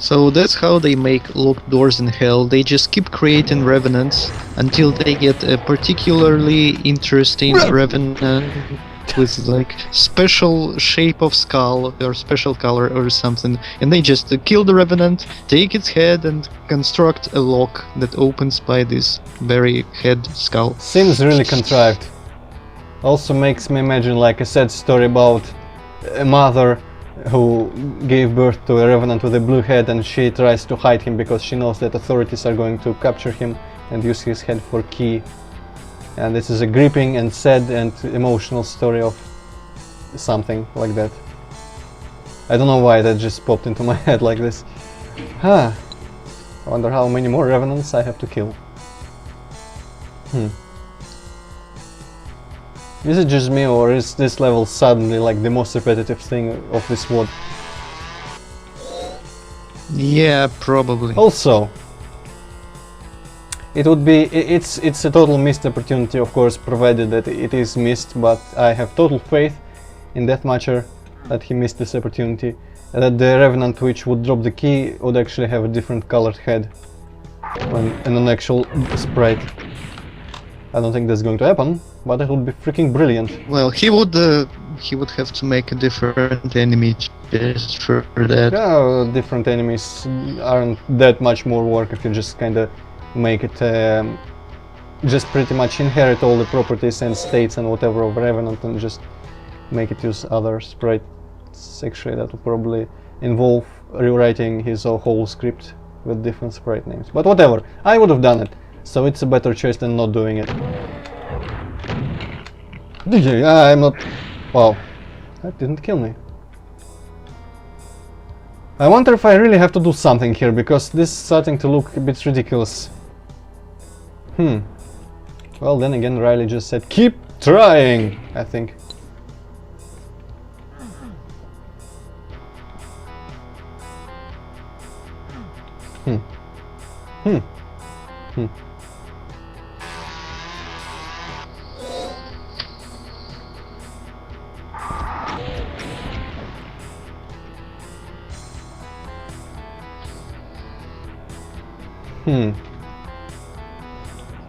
So that's how they make locked doors in hell. They just keep creating revenants until they get a particularly interesting revenant with like special shape of skull or special color or something, and they just kill the revenant, take its head and construct a lock that opens by this very head skull. Seems really contrived. Also makes me imagine like a sad story about a mother who gave birth to a revenant with a blue head, and she tries to hide him because she knows that authorities are going to capture him and use his head for key. And this is a gripping and sad and emotional story of something like that. I don't know why that just popped into my head like this. Huh. I wonder how many more revenants I have to kill. Is it just me, or is this level suddenly like the most repetitive thing of this mod? Yeah, probably. Also, it would be, it's a total missed opportunity, of course, provided that it is missed, but I have total faith in Deathmatcher that he missed this opportunity, that the Revenant which would drop the key would actually have a different colored head and an actual sprite. I don't think that's going to happen, but it would be freaking brilliant. Well, he would have to make a different enemy just for that. Yeah, different enemies aren't that much more work if you just kinda make it just pretty much inherit all the properties and states and whatever of Revenant and just make it use other sprites. Actually, that would probably involve rewriting his whole script with different sprite names. But whatever, I would have done it, so it's a better choice than not doing it. I'm not... Wow, that didn't kill me. I wonder if I really have to do something here, because this is starting to look a bit ridiculous. Well, then again, Riley just said, keep trying, I think.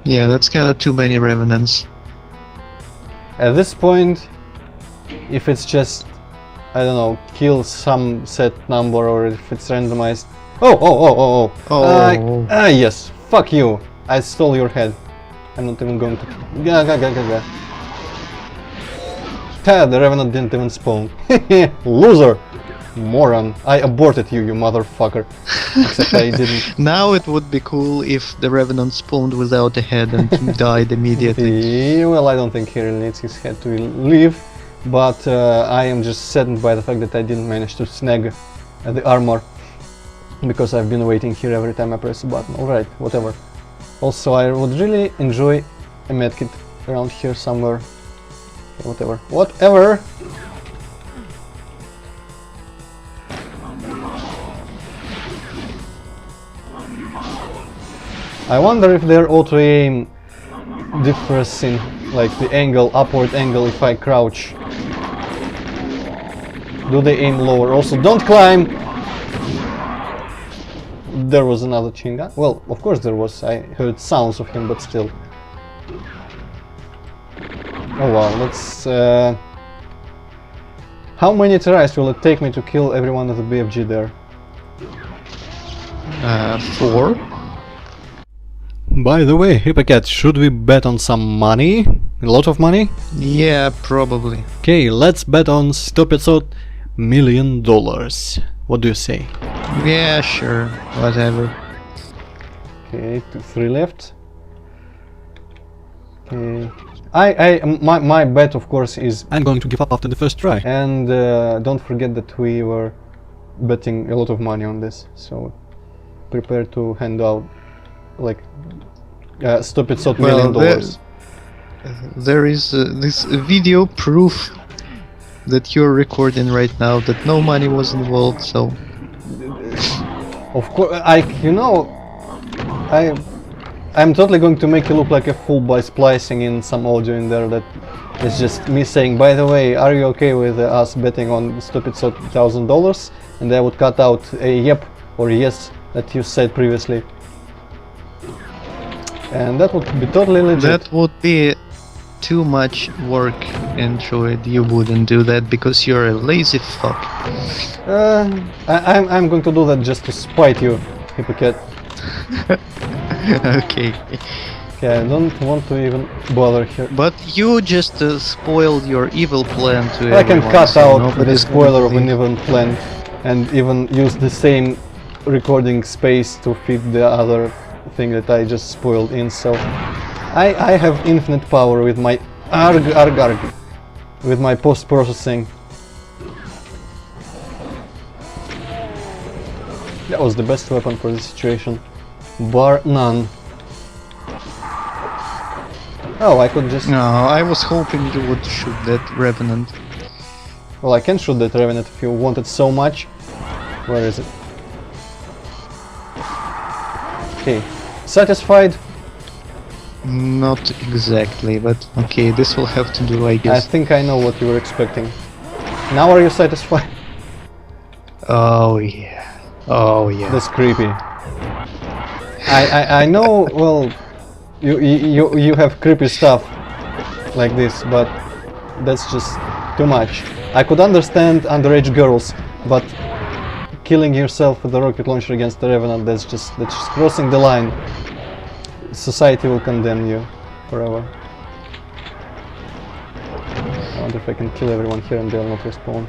Yeah, that's kind of too many revenants. At this point, if it's just, I don't know, kill some set number, or if it's randomized. Oh! Yes, fuck you! I stole your head. I'm not even going to... The Revenant didn't even spawn. Loser! Moron! I aborted you, you motherfucker. Except I didn't. Now it would be cool if the Revenant spawned without a head and died immediately. Well, I don't think he really needs his head to live, but I am just saddened by the fact that I didn't manage to snag the armor, because I've been waiting here every time I press a button. Alright, whatever. Also, I would really enjoy a medkit around here somewhere. Okay, whatever. I wonder if their auto-aim differs in like the angle, upward angle if I crouch. Do they aim lower? Also, don't climb! There was another Chinga. Well, of course there was. I heard sounds of him, but still. Oh wow, let's... How many tries will it take me to kill everyone at the BFG there? 4. By the way, Hippocat, should we bet on some money? A lot of money? Yeah, probably. Okay, let's bet on stupid $1 million. What do you say? Yeah, sure. Whatever. Okay, 3 left. Okay. My bet, of course, is I'm going to give up after the first try. And don't forget that we were betting a lot of money on this, so prepare to hand out like stupid $1 million. There is this video proof that you're recording right now that no money was involved, so... Of course, I'm totally going to make you look like a fool by splicing in some audio in there that is just me saying, by the way, are you okay with us betting on stupid $1,000? And I would cut out a yep or yes that you said previously. And that would be totally legit. That would be too much work, Antroid. You wouldn't do that because you're a lazy fuck. I'm going to do that just to spite you, hypocrite. Okay. Okay, I don't want to even bother here. But you just spoiled your evil plan to I can everyone, cut so out the nobody's spoiler gonna of an believe. evil plan and even use the same recording space to fit the other thing that I just spoiled in, so I have infinite power with my arg, with my post-processing. That was the best weapon for this situation, bar none. Oh, I could just... No, I was hoping you would shoot that Revenant. Well, I can shoot that Revenant if you want it so much. Where is it? Okay, satisfied? Not exactly, but okay, this will have to do, I I guess. think I know what you were expecting. Now are you satisfied? Oh yeah. Oh yeah. That's creepy. I know, well, you have creepy stuff like this, but that's just too much. I could understand underage girls, but killing yourself with a rocket launcher against the Revenant, that's just crossing the line. Society will condemn you forever. I wonder if I can kill everyone here and they'll not respawn.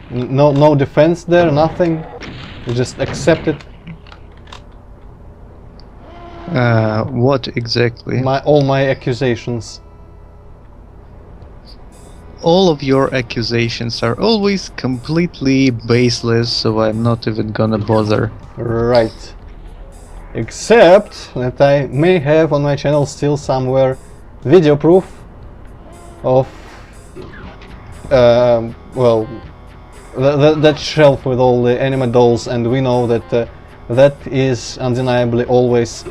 No defense there, nothing. You just accept it. What exactly? All my accusations. All of your accusations are always completely baseless, so I'm not even gonna bother. Right. Except that I may have on my channel still somewhere video proof of well, that shelf with all the anime dolls, and we know that that is undeniably always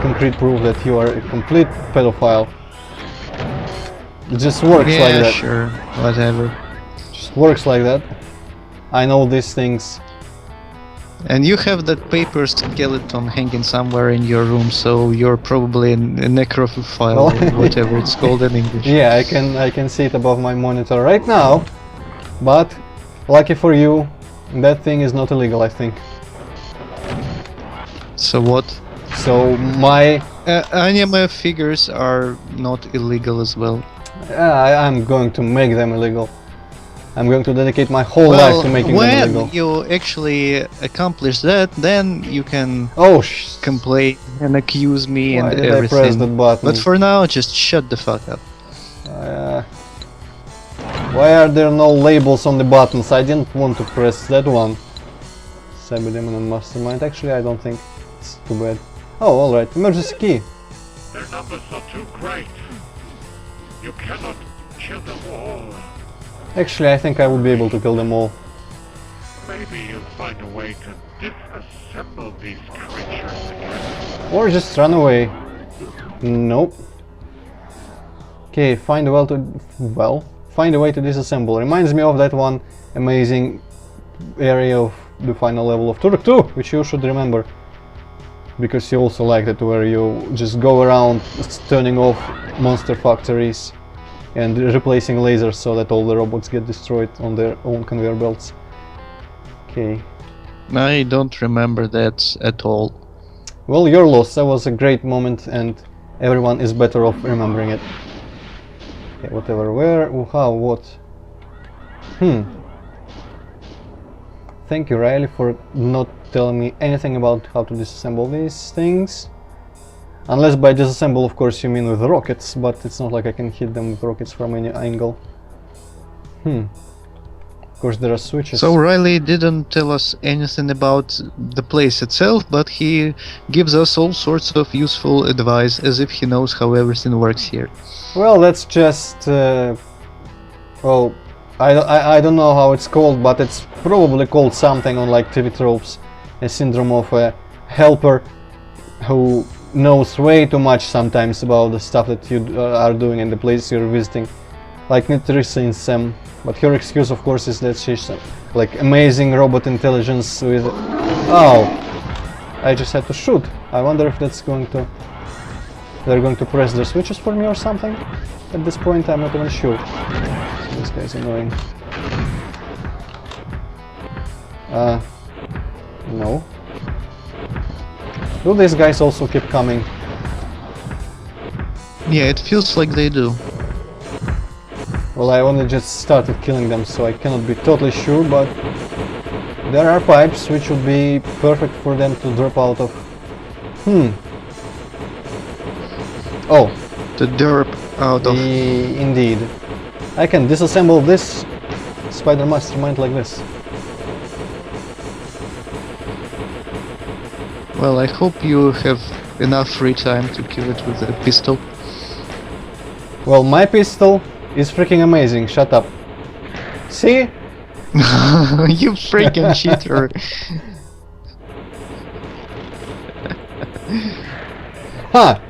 concrete proof that you are a complete pedophile. It just works Yeah, like that. sure, whatever. Just works like that. I know these things. And you have that paper skeleton hanging somewhere in your room, so you're probably a necrophile, Well, or whatever it's called in English. Yeah, I can see it above my monitor right now, but lucky for you, that thing is not illegal, I think. So what? So my Anime figures are not illegal as well. I'm going to make them illegal. I'm going to dedicate my whole life to making them illegal. when you actually accomplish that, then you can Oh, complain and accuse me why and did I press everything. that button? But for now, just shut the fuck up. Why are there no labels on the buttons? I didn't want to press that one. Cyberdemon and Mastermind. Actually, I don't think it's too bad. Oh, alright. Emergency key. Their numbers are too great. You cannot kill them all. Actually, I think I would be able to kill them all. Maybe you'll find a way to disassemble these creatures again. Or just run away. Nope. Okay, find a find a way to disassemble. Reminds me of that one amazing area of the final level of Turok 2, which you should remember. Because you also like it, where you just go around turning off monster factories and replacing lasers so that all the robots get destroyed on their own conveyor belts. Okay. I don't remember that at all. Well, your loss. That was a great moment and everyone is better off remembering it. Okay, whatever. Where? How? What? Thank you, Riley, for not telling me anything about how to disassemble these things. Unless by disassemble, of course, you mean with rockets, but it's not like I can hit them with rockets from any angle. Of course, there are switches. So Riley didn't tell us anything about the place itself, but he gives us all sorts of useful advice as if he knows how everything works here. Well, that's just... well, I don't know how it's called, but it's probably called something on like TV tropes. A syndrome of a helper who knows way too much sometimes about the stuff that you are doing and the place you're visiting, like Nitrissa in Sam. But her excuse, of course, is that she's like amazing robot intelligence with... Oh! I just had to shoot. I wonder if that's going to... They're going to press their switches for me or something? At this point, I'm not even sure. This guy's annoying. No. Do these guys also keep coming? Yeah, it feels like they do. Well, I only just started killing them, so I cannot be totally sure, but there are pipes which would be perfect for them to drop out of. Oh. The derp out of... Indeed. I can disassemble this Spider Mastermind like this. Well, I hope you have enough free time to kill it with a pistol. Well, my pistol is freaking amazing, shut up. See? You freaking cheater. Ha!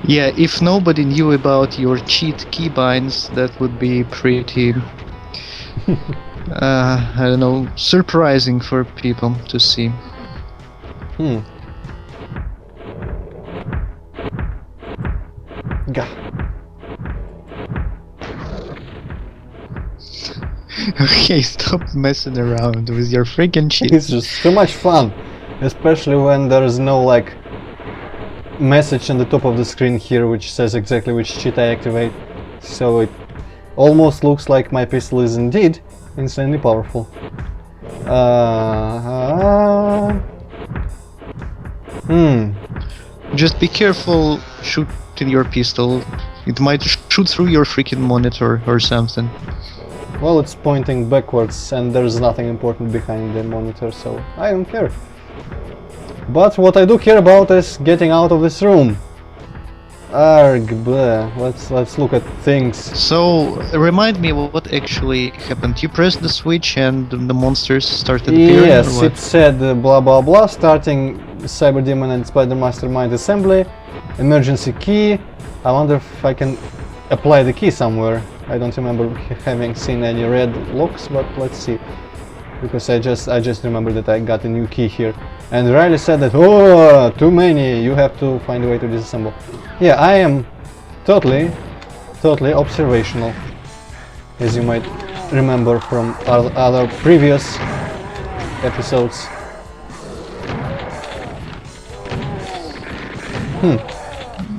Yeah, if nobody knew about your cheat keybinds, that would be pretty, I don't know, surprising for people to see. Gah. Okay, stop messing around with your freaking cheat. It's just too much fun, especially when there is no like message on the top of the screen here which says exactly which cheat I activate, so it almost looks like my pistol is indeed insanely powerful. Just be careful shooting your pistol. It might shoot through your freaking monitor or something. Well, it's pointing backwards and there's nothing important behind the monitor, so I don't care. But what I do care about is getting out of this room. Arg, bleh. Let's look at things. So, remind me what actually happened. You pressed the switch and the monsters started appearing? Yes, or what? it said blah blah blah, starting Cyber Demon and Spider Mastermind assembly, emergency key. I wonder if I can apply the key somewhere. I don't remember having seen any red locks, but let's see. Because I just remember that I got a new key here. And Riley said that, oh, too many, you have to find a way to disassemble. Yeah, I am totally observational, as you might remember from other previous episodes.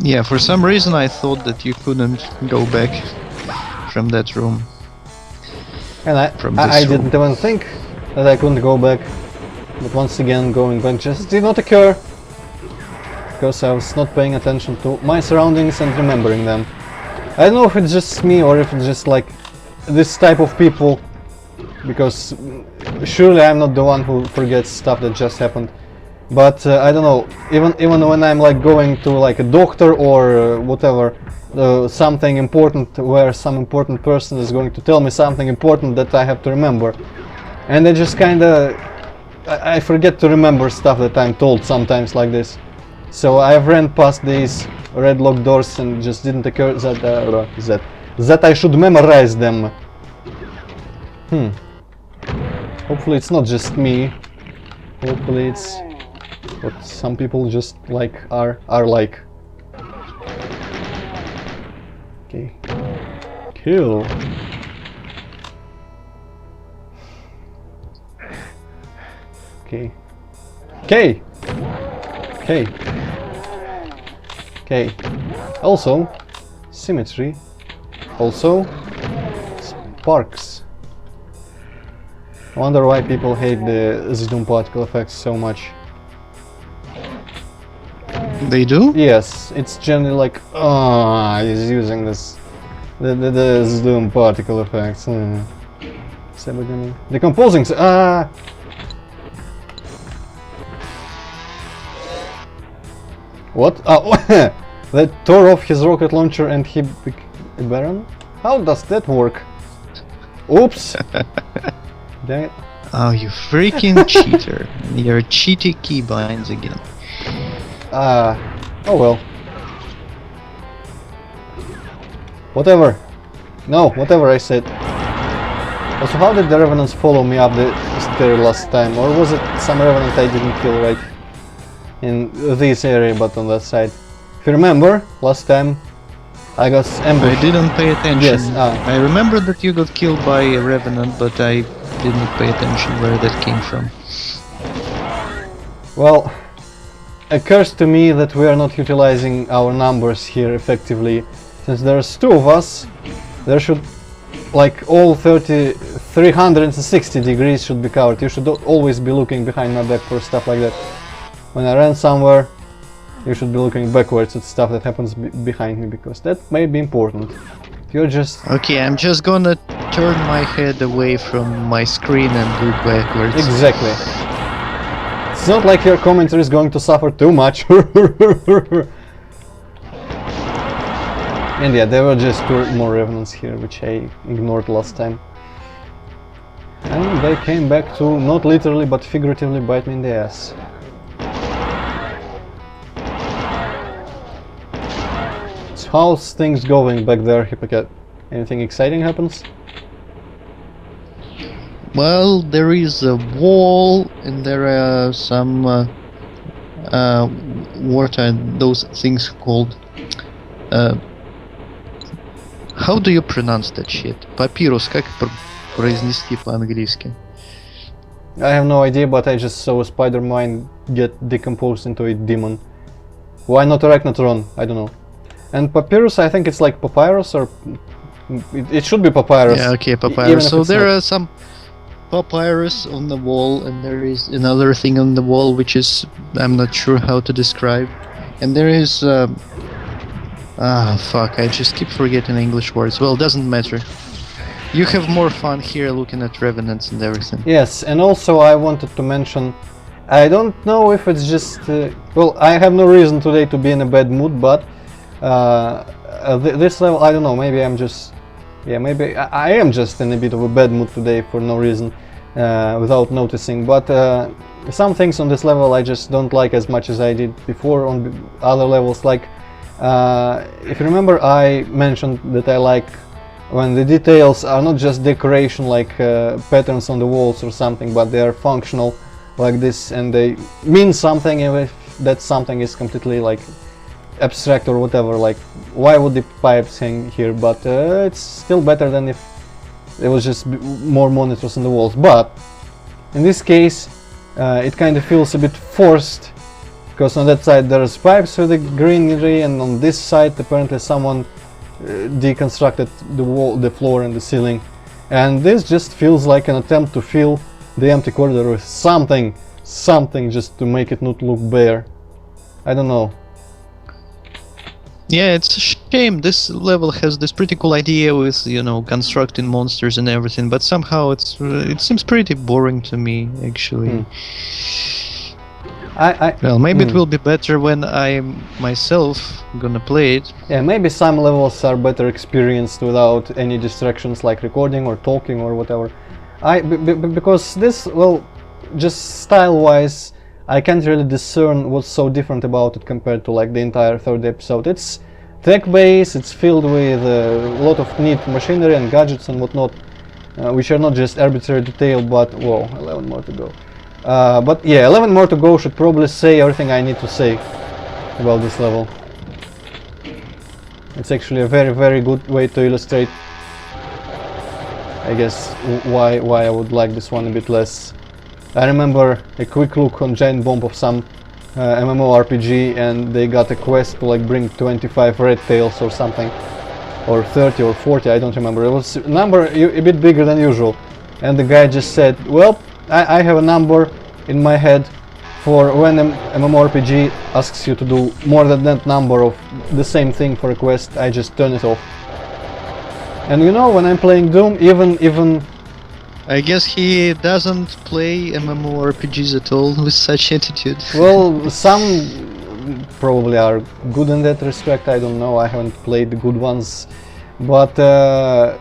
Yeah, for some reason I thought that you couldn't go back from that room. And I didn't even think that I couldn't go back. But once again, going back just did not occur. Because I was not paying attention to my surroundings and remembering them. I don't know if it's just me or if it's just like this type of people. Because surely I'm not the one who forgets stuff that just happened. But I don't know, even when I'm like going to like a doctor or whatever, something important where some important person is going to tell me something important that I have to remember. And I just kinda... I forget to remember stuff that I'm told sometimes like this. So I've ran past these red locked doors and just didn't occur that I should memorize them. Hopefully it's not just me. Hopefully it's what some people just like are like. Okay. Kill. Okay. Okay. Okay. Okay. Also, symmetry. Also, sparks. I wonder why people hate the Zoom particle effects so much. They do? Yes, it's generally like, he's using this, the Zoom particle effects. Decomposing. What? Oh, that tore off his rocket launcher and he became a baron? How does that work? Oops! Dang it. Oh, you freaking cheater. Your cheaty keybinds again. Oh well. Whatever. No, whatever I said. Also, how did the Revenants follow me up the stair last time? Or was it some Revenant I didn't kill right in this area, but on that side? If you remember, last time I got ambushed. I didn't pay attention. Yes, I remember that you got killed by a Revenant, but I didn't pay attention where that came from. Well, occurs to me that we are not utilizing our numbers here effectively. Since there's two of us, there should, like, all 360 degrees should be covered. You should always be looking behind my back for stuff like that. When I ran somewhere, you should be looking backwards at stuff that happens behind me, because that may be important. If you're just... Okay, I'm just gonna turn my head away from my screen and look backwards. Exactly. It's not like your commentary is going to suffer too much. And yeah, there were just two more Revenants here, which I ignored last time. And they came back to, not literally but figuratively, bite me in the ass. So how's things going back there, Hippocat? Anything exciting happens? Well, there is a wall, and there are some... what are those things called? How do you pronounce that shit? Papyrus, как произнести по-английски? I have no idea, but I just saw a spider mine get decomposed into a demon. Why not Arachnotron? I don't know. And Papyrus, I think it's like Papyrus, or... It should be Papyrus. Yeah, okay, Even Papyrus. if So it's there not. are some Papyrus on the wall, and there is another thing on the wall which is... I'm not sure how to describe. And there is... fuck, I just keep forgetting English words. Well, doesn't matter. You have more fun here looking at Revenants and everything. Yes, and also I wanted to mention, I don't know if it's just... well, I have no reason today to be in a bad mood, but this level, I don't know, maybe I'm just... Yeah, maybe I am just in a bit of a bad mood today for no reason, without noticing, but some things on this level I just don't like as much as I did before on other levels, like... if you remember, I mentioned that I like when the details are not just decoration, like patterns on the walls or something, but they are functional like this, and they mean something, even if that something is completely like abstract or whatever. Like, why would the pipes hang here? But it's still better than if there was just more monitors on the walls. But in this case, it kind of feels a bit forced, because on that side there's pipes with the greenery, and on this side apparently someone deconstructed the wall, the floor and the ceiling, and this just feels like an attempt to fill the empty corridor with something just to make it not look bare. I don't know. Yeah, it's a shame. This level has this pretty cool idea with, you know, constructing monsters and everything, but somehow it seems pretty boring to me, actually. Well, maybe it will be better when I'm myself gonna play it. Yeah, maybe some levels are better experienced without any distractions like recording or talking or whatever. Because this, well, just style-wise, I can't really discern what's so different about it compared to like the entire third episode. It's tech-based, it's filled with a lot of neat machinery and gadgets and whatnot, which are not just arbitrary detail, but, whoa, 11 more to go. But yeah, 11 more to go should probably say everything I need to say about this level. It's actually a very, very good way to illustrate, I guess, why I would like this one a bit less. I remember a quick look on Giant Bomb of some MMORPG, and they got a quest to like bring 25 red tails or something, or 30 or 40, I don't remember. It was a number a bit bigger than usual, and the guy just said, well, I have a number in my head for when an MMORPG asks you to do more than that number of the same thing for a quest. I just turn it off. And you know, when I'm playing Doom, even I guess he doesn't play MMORPGs at all with such attitude. well, some probably are good in that respect, I don't know, I haven't played the good ones, but I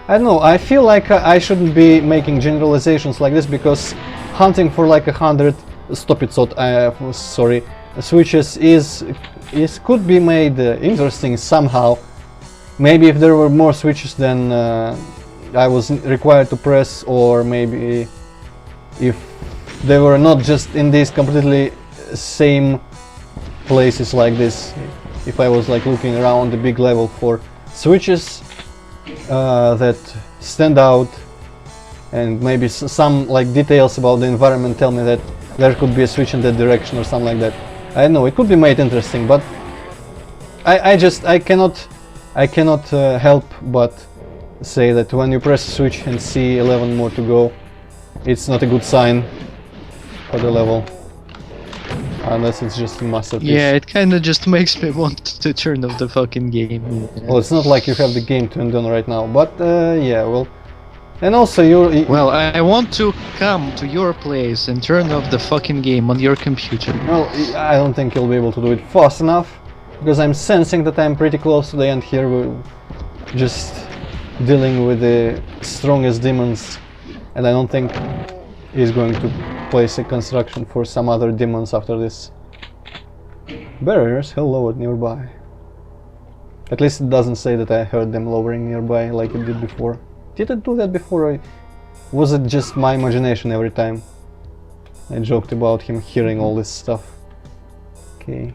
don't know, I feel like I shouldn't be making generalizations like this, because hunting for like 100 sorry, switches is could be made interesting somehow. Maybe if there were more switches than I was required to press, or maybe if they were not just in these completely same places like this. If I was like looking around the big level for switches that stand out, and maybe some like details about the environment tell me that there could be a switch in that direction or something like that. I don't know, it could be made interesting, but I cannot help but say that when you press a switch and see 11 more to go, it's not a good sign for the level, unless it's just a masterpiece. Yeah, it kinda just makes me want to turn off the fucking game. Well, it's not like you have the game turned on right now, but yeah, well, and also you. Well, I want to come to your place and turn off the fucking game on your computer. Well, I don't think you'll be able to do it fast enough, because I'm sensing that I'm pretty close to the end here. We're just dealing with the strongest demons, and I don't think he's going to place a construction for some other demons after this. Barriers hell lowered nearby. At least it doesn't say that I heard them lowering nearby like it did before. Did it do that before? Or was it just my imagination every time I joked about him hearing all this stuff? Okay.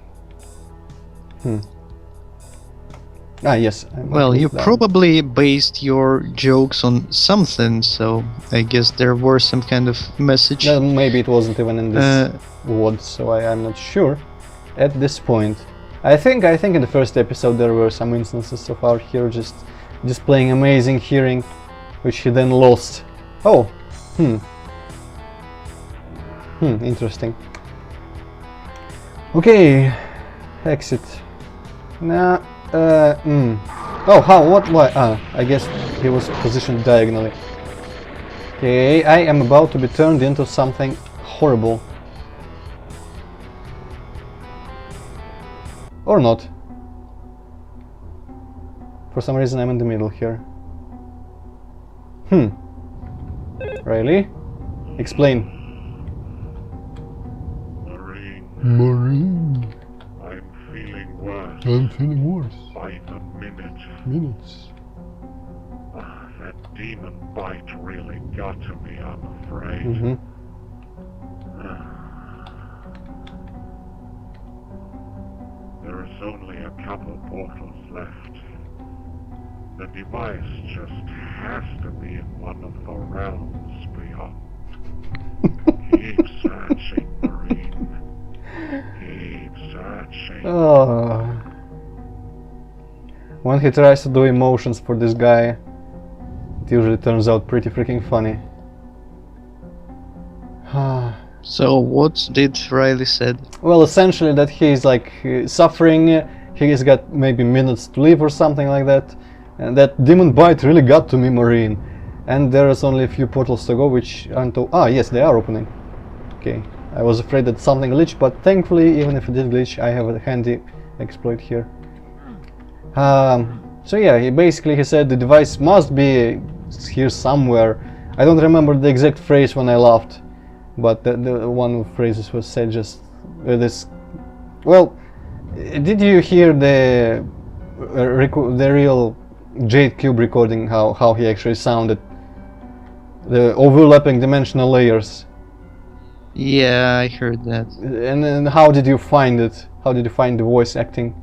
Ah, yes. Well, you probably based your jokes on something, so I guess there were some kind of message. Maybe it wasn't even in this word, so I'm not sure at this point. I think in the first episode there were some instances of our hero just displaying amazing hearing, which he then lost. Oh, interesting. Okay, exit. Nah. Oh, how? What? Why? Ah, I guess he was positioned diagonally. Okay, I am about to be turned into something horrible. Or not. For some reason I'm in the middle here. Really? Explain. Marine, I'm feeling worse. I'm feeling worse. By the Minutes. That demon bite really got to me, I'm afraid. There is only a couple portals left. The device just has to be in one of the realms beyond. Keep searching, Marine. Keep searching. Oh. When he tries to do emotions for this guy, it usually turns out pretty freaking funny. So what did Riley said? Well, essentially that he's like suffering, he's got maybe minutes to live or something like that, and that demon bite really got to me, Marine. And there's only a few portals to go, which aren't... Ah, yes, they are opening. Okay, I was afraid that something glitched, but thankfully, even if it did glitch, I have a handy exploit here. So yeah, he said the device must be here somewhere. I don't remember the exact phrase when I laughed, but the one of the phrases was said just this. Well, did you hear the real Jade Cube recording? How he actually sounded? The overlapping dimensional layers. Yeah, I heard that. And how did you find it? How did you find the voice acting?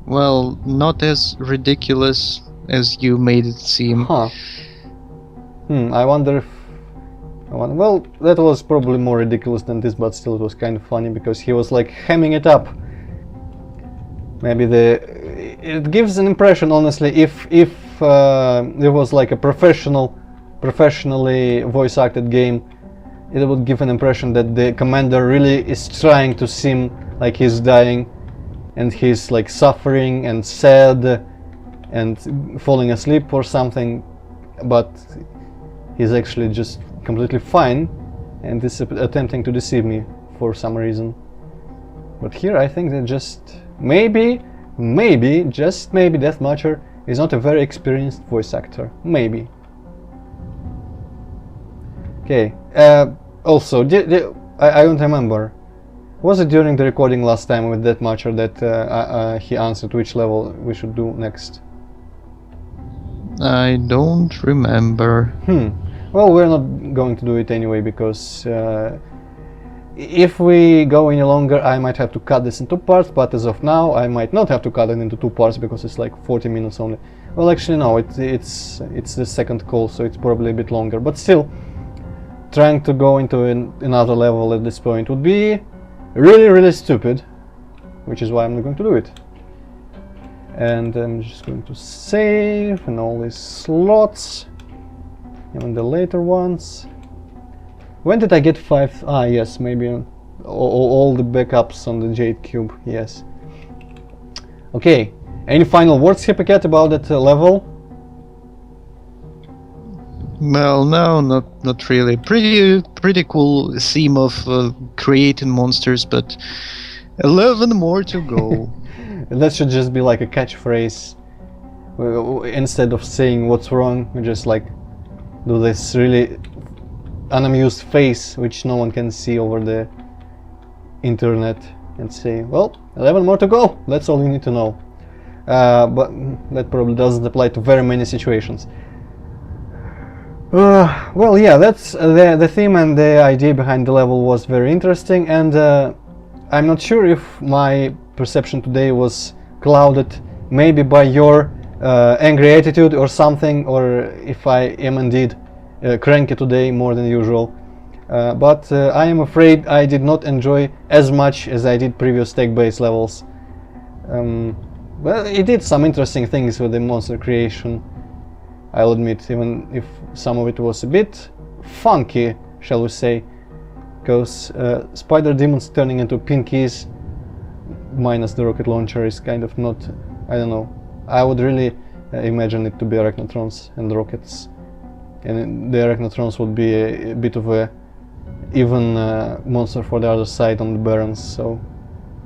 Well, not as ridiculous as you made it seem. Huh. I wonder if... Well, that was probably more ridiculous than this, but still it was kind of funny because he was like hamming it up. Maybe it gives an impression, honestly, if it was like a professionally voice-acted game, it would give an impression that the commander really is trying to seem like he's dying, and he's like suffering and sad and falling asleep or something, but he's actually just completely fine and is attempting to deceive me for some reason. But here I think that just maybe, just maybe Deathmatcher is not a very experienced voice actor. Maybe. Okay, also, I don't remember. Was it during the recording last time with Deathmatcher that he answered which level we should do next? I don't remember. Well, we're not going to do it anyway, because if we go any longer I might have to cut this into parts, but as of now I might not have to cut it into 2 parts because it's like 40 minutes only. Well, actually no, it's the second call, so it's probably a bit longer, but still, trying to go into another level at this point would be really stupid, which is why I'm not going to do it. And I'm just going to save and all these slots, even the later ones. When did I get 5? Ah, yes, maybe all the backups on the Jade Cube, yes. Okay, any final words, Hippocat, about that level? Well, no, not really. Pretty cool theme of creating monsters, but 11 more to go. That should just be like a catchphrase. Instead of saying what's wrong, we just like do this really unamused face which no one can see over the internet and say, well, 11 more to go, that's all you need to know. But that probably doesn't apply to very many situations. Well, yeah, that's the theme and the idea behind the level was very interesting, and I'm not sure if my perception today was clouded maybe by your angry attitude or something, or if I am indeed cranky today more than usual. But I am afraid I did not enjoy as much as I did previous tech-based levels. Well, it did some interesting things with the monster creation, I'll admit, even if some of it was a bit funky, shall we say, because spider demons turning into pinkies minus the rocket launcher is kind of not, I don't know, I would really imagine it to be arachnotrons and rockets, and the arachnotrons would be a bit of a even monster for the other side on the Barons, so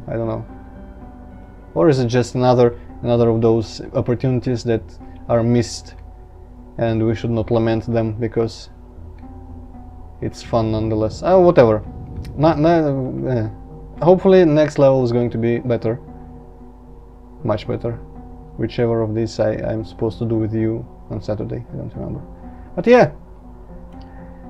I don't know. Or is it just another of those opportunities that are missed and we should not lament them because it's fun nonetheless. Whatever. Hopefully next level is going to be better. Much better. Whichever of these I'm supposed to do with you on Saturday, I don't remember. But yeah.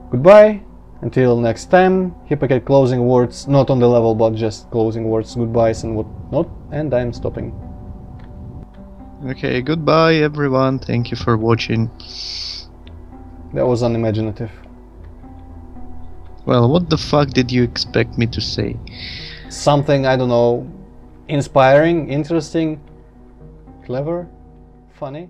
Goodbye. Until next time. Hippocat closing words, not on the level but just closing words, goodbyes and whatnot, and I'm stopping. Okay, goodbye everyone, thank you for watching. That was unimaginative. Well, what the fuck did you expect me to say? Something, I don't know, inspiring, interesting, clever, funny.